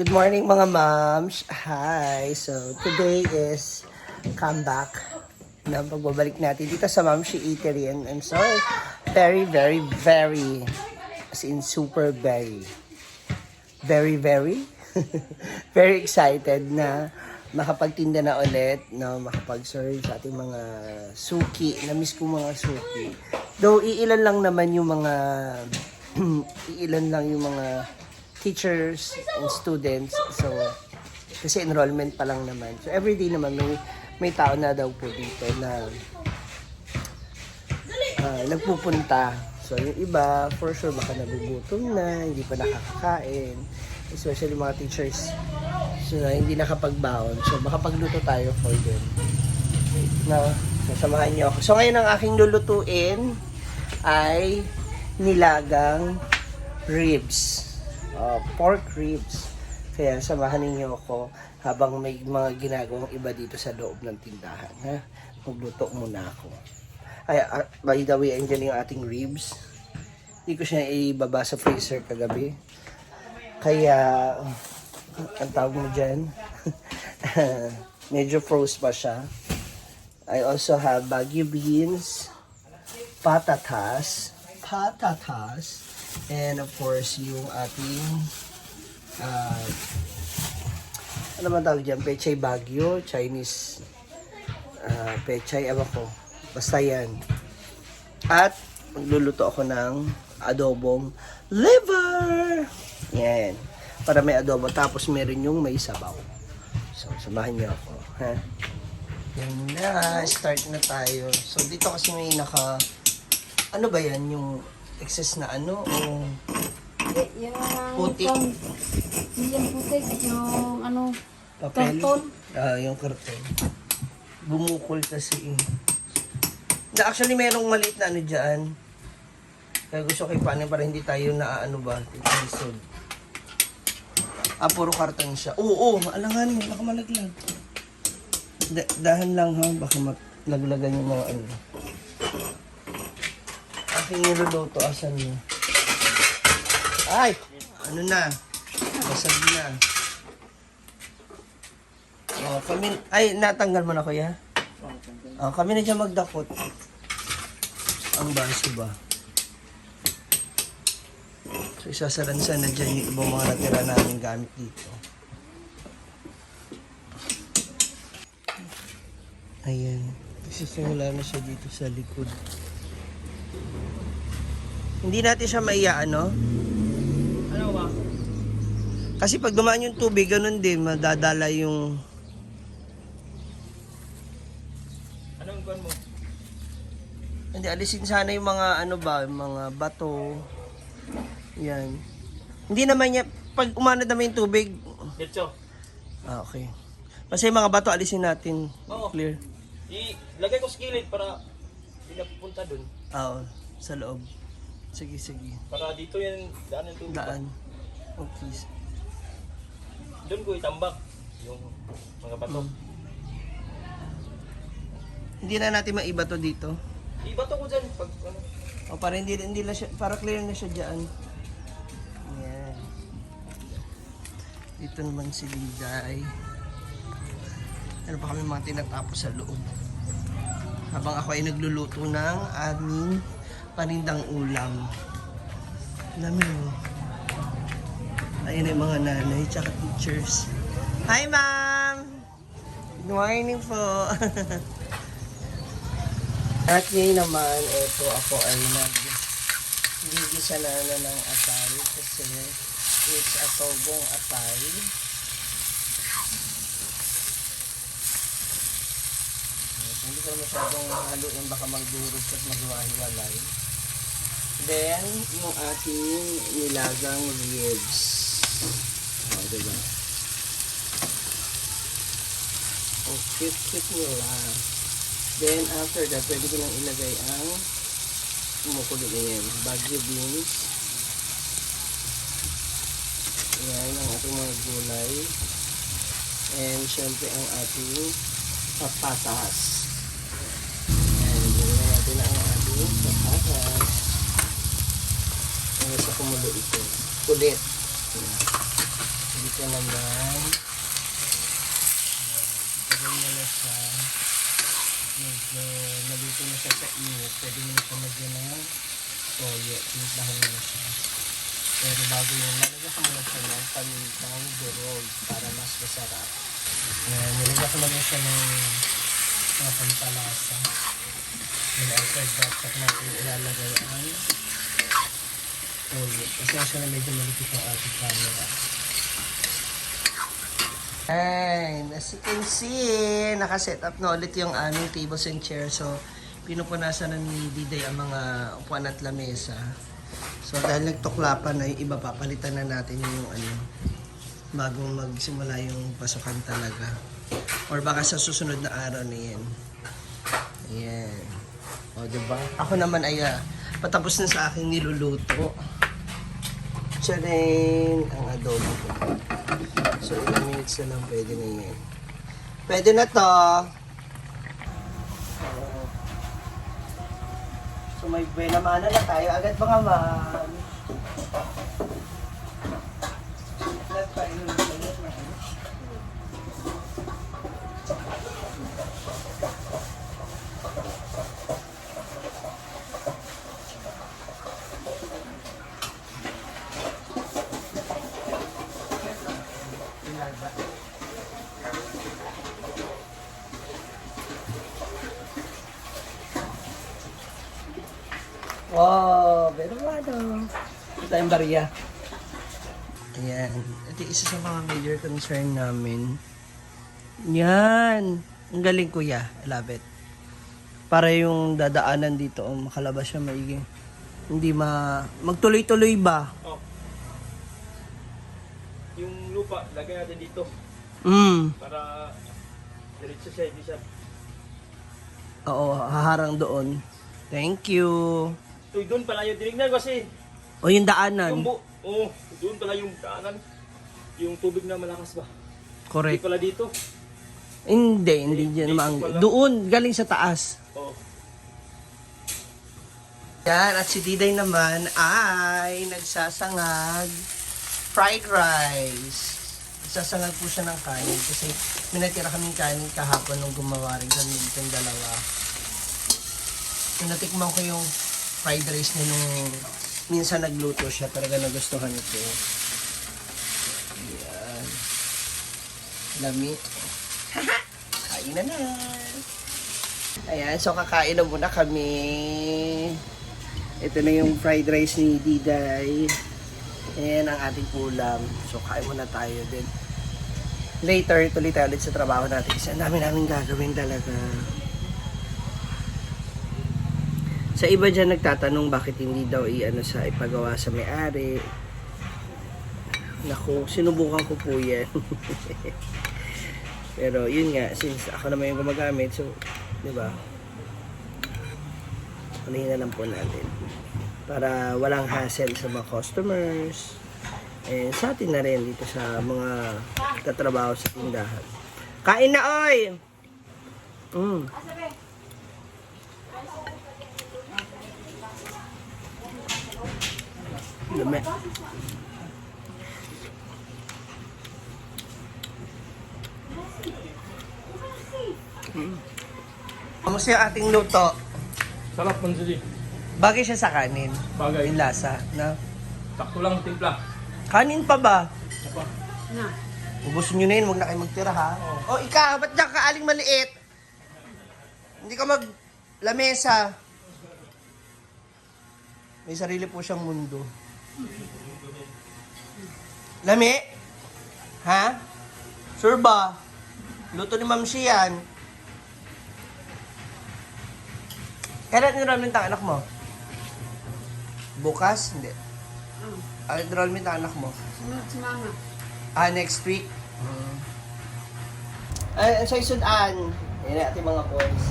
Good morning mga moms. Hi. So today is comeback na pagbabalik natin dito sa Mamshi Eatery, and I'm sorry, very as in super very very excited na makapagtinda na ulit, na makapag-serve sa ating mga suki. Na-miss ko mga suki. Though iilan lang naman yung mga teachers and students. So, kasi enrollment pa lang naman. So, everyday naman may tao na daw po dito na nagpupunta. So, yung iba, for sure, baka nagugutom na, hindi pa nakakakain. Especially mga teachers na hindi nakapagbaon. So, baka pagluto tayo for them. Na, sasamahan niyo ako. So, ngayon ang aking lulutuin ay nilagang ribs. Pork ribs. Kaya samahan niyo ako habang may mga ginagawang iba dito sa loob ng tindahan. Ha? Magluto muna ako. Ay, by the way, andyan yung ating ribs. Hindi ko siya ibaba sa freezer kagabi. Kaya, ang tawag mo dyan, medyo froze pa siya. I also have Baguio beans, patatas, and of course, yung ating, ano man tawag dyan, pechay Baguio, Chinese, pechay, ewan ko, basta yan. At, magluluto ako ng adobong liver. Yan. Para may adobo. Tapos meron yung may sabaw. So, samahan niyo ako. Ha? Yan na. Start na tayo. So, dito kasi may ano ba yan? Yung excess na ano? O Yung putik? Yung putik. Yung ano? Papel? Karton. Yung karton. Bumukol kasi. Actually, merong maliit na ano dyan. Kaya gusto ko ipanin para hindi tayo na ano ba? Episode. Puro karton siya. Oo, alangan mo. Baka malaglag. Dahan lang ha. Baka maglaglagan yung mga ano. Aking niluluto. Asan mo? Ay! Ano na? Basag na. Ay, natanggal mo na kuya? Kami na dyan magdakot. Ang baso ba? So, isasaransan na dyan yung ibang mga natira namin gamit dito. Ayan. Isisimula na siya dito sa likod. Hindi natin siya maiyaano. Ano ba? Kasi pag dumaan yung tubig, ganun din. Madadala yung... Anong kuwan mo? Hindi, alisin sana yung mga ano ba, yung mga bato. Yan. Hindi naman niya, pag umanod naman yung tubig. Diretso. Okay. Basta yung mga bato, alisin natin. Oo. Clear. Ilagay ko sa kilid para hindi na pupunta dun. Oo, sa loob. Sige. Para dito yan, daan yung tubig. Daan. Okay. Doon ko itambak yung mga bato. Hindi na natin maiba to dito. Ibato ko dyan pag ano. O para hindi na siya, para clear na siya dyan. Yan. Dito naman si Liday. Ano pa kami mga tinatapos sa loob. Habang ako ay nagluluto ng aming panindang ulam. Dami mo. Ayun yung mga nanay tsaka teachers. Hi ma'am! Good morning po. At ngayon naman, eto ako ay nag-gigisa na ng atay kasi it's adobong atay. Hindi ko masyadong haluin, baka magdurog at magwahiwalay. Then, yung ating nilagang ribs. Diba? Cute nila. Then, after that, pwede ko lang ilagay ang kumukulo na yan. Baguio beans. Yan, ang ating mga gulay. And, syempre, ang ating patatas. Yan, gulay natin ang ating patatas. Hanggang sa kumulo ito. Ulit. Yan. Hindi Ito naman. Pagay mo na siya. Medyo naluto na siya sa init. Pwede mo na siya magyan ng toyo. Tiniplahan mo na siya. Pero bago yun, nalagyan ko muna siya ng pamintang durog para mas masarap. Ayan, nilagyan ko muna siya ng mga pampalasa. And after that, saka natin ilalagay ang toyo. Kasi siya na medyo malikit ang ating camera. And as you can see, nakaset up na ulit yung aming tables and chairs. So, pinupunasan na ni Diday ang mga upuan at lamesa. So, dahil nagtuklapan na yung iba, papalitan na natin yung bagong magsimula yung pasukan talaga. Or baka sa susunod na araw na yan. Ayan. O, diba? Ako naman ay patapos na sa aking niluluto. Tcharing! Ang adobo ko. So, ilang minutes na lang pwede na yan. Pwede na to. So, may buena mana na tayo. Agad mga ma'am. Agad pa. Wow, pero ano. Ito yung barya. Ayan. Ito isa sa mga major concern namin. Yan. Ang galing kuya. I love it. Para yung dadaanan dito, makalabas siya maigi. Hindi magtuloy-tuloy ba? Oh. Yung lupa, lagay natin dito. Para diretso siya, hindi siya. Oo, haharang doon. Thank you. Uy, doon pala yung tinignan kasi. O yung daanan. Doon pala yung daanan. Yung tubig na malakas ba? Hindi Correct. pala dito. Hindi dyan Dito naman. pala. Doon, galing sa taas. Oh. Yan, at si Diday naman ay nagsasangag fried rice. Nagsasangag po siya ng kanin kasi may natira kaming kanin kahapon nung gumawa rin kami itong dalawa. So, natikman ko yung fried rice niya nung minsan nagluto siya. Talaga nagustuhan ito. Yan. Lami. Kain na na. Ayan, so kakain na muna kami. Ito na yung fried rice ni Diday. Ayan ang ating ulam. So kain muna tayo din. Later, tuloy tayo ulit sa trabaho natin. Kasi ang dami namin gagawin talaga. Sa iba dyan nagtatanong bakit hindi daw sa ipagawa sa may-ari. Naku, sinubukan ko po yan. Pero yun nga, since ako naman yung gumagamit, so, di ba? Unahin na lang po natin. Para walang hassle sa mga customers. And sa atin na rin dito sa mga katrabaho sa tindahan. Kain na, oy! Dumi. Kamusta yung ating luto? Sarap man siya. Bagay siya sa kanin. Bagay. Yung lasa. Na? Sakto lang timpla. Kanin pa ba? Apa? Na. Ubusin nyo na yun. Huwag na kayo magtira ha. O ikaw, ba't diyan ka aling maliit? Hindi ka lamesa. May sarili po siyang mundo. Lami? Ha? Sure ba? Luto ni Ma'am Shi yan. Kailan enrollment ang anak mo? Bukas? Hindi. Enrollment ang anak mo? Sunod si mama. Next week? Ay, sa isudan. Yan na ating mga boys.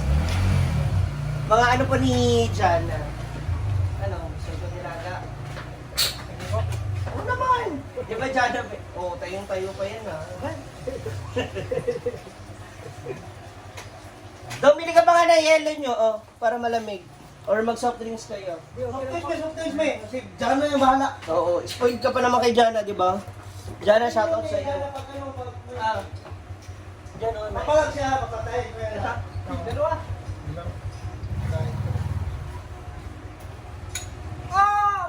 Mga ano po ni Jana? Ano? Sa nilaga? Oo naman! Di ba Jana? Oo, tayong-tayo pa yan ha. Domili ka ba nga na yelo nyo, para malamig. Or mag-soft drinks kayo. Soft drinks mo. Si Jana yung bahala. Oo, spoiled ka pa naman kay Jana, di ba? Diyan na, shoutout sa iyo. Diyan o. Papalag siya, papatay. Dalawa.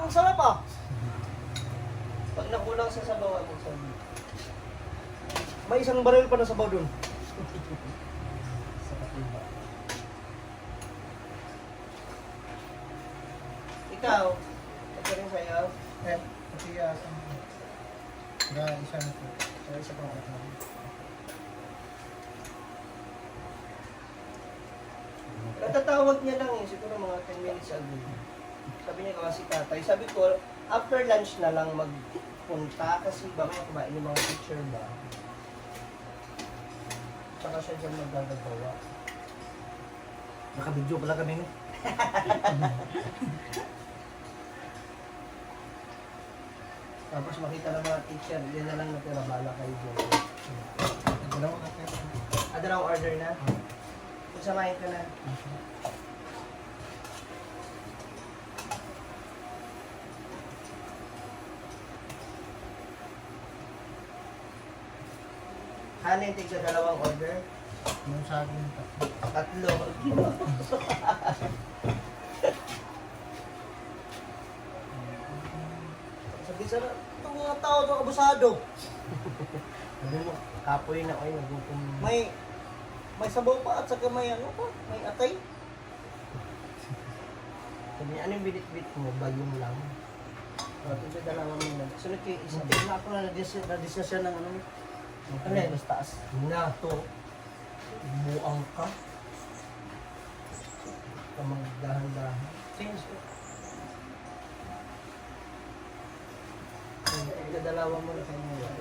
Ang sarap ah! Pag nakulang sa sabaw, ang sabi. May isang baril pa na sabaw dun. Sa katiba. Ikaw, ito rin sa'yo. Kasi isa na po. So, isa pa ako. Natatawag niya lang eh, siguro mga 10 minutes ago. Sabi niya kasi tatay, sabi ko, after lunch na lang magpunta kasi baka kumain yung mga teacher ba. Tsaka siya dyan magagagawa. Nakabidyo pala kami no? Tapos makita ng mga teacher, yun na lang natira, bala kayo dyan. Dalawa na tayo. Dalawang order na? Kung samahin ka na. Hanin, tigsa dalawang order. Yung sa akin. Tatlo. Sabi sana, itong mga tao ito abusado. Sabi mo, kapoy na kayo, nagutom. May sabaw pa at saka may ano pa, may atay. Sabi niya, ano yung binit-bit mo? Bayong lang. O, tigsa dalawang muna. Sunod kayo isa. Wala ako na na-discuss siya ng ano. Ano yan? Mas taas. Na to. Buang ka. Kamagdahan-dahan. Change ko. Dalawa mo na kayo ngayon.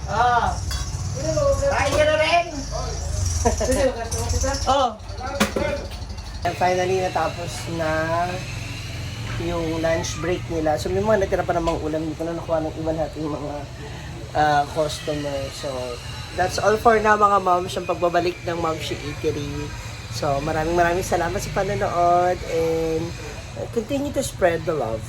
Ah! Kaya na rin! Oh! And finally, natapos na yung lunch break nila. So, may mga natira pa namang ulam. Hindi ko na nakuha ng iba natin mga customer. So, that's all for now mga moms. Ang pagbabalik ng Mom Chic Eatery. So, maraming salamat sa panonood and continue to spread the love.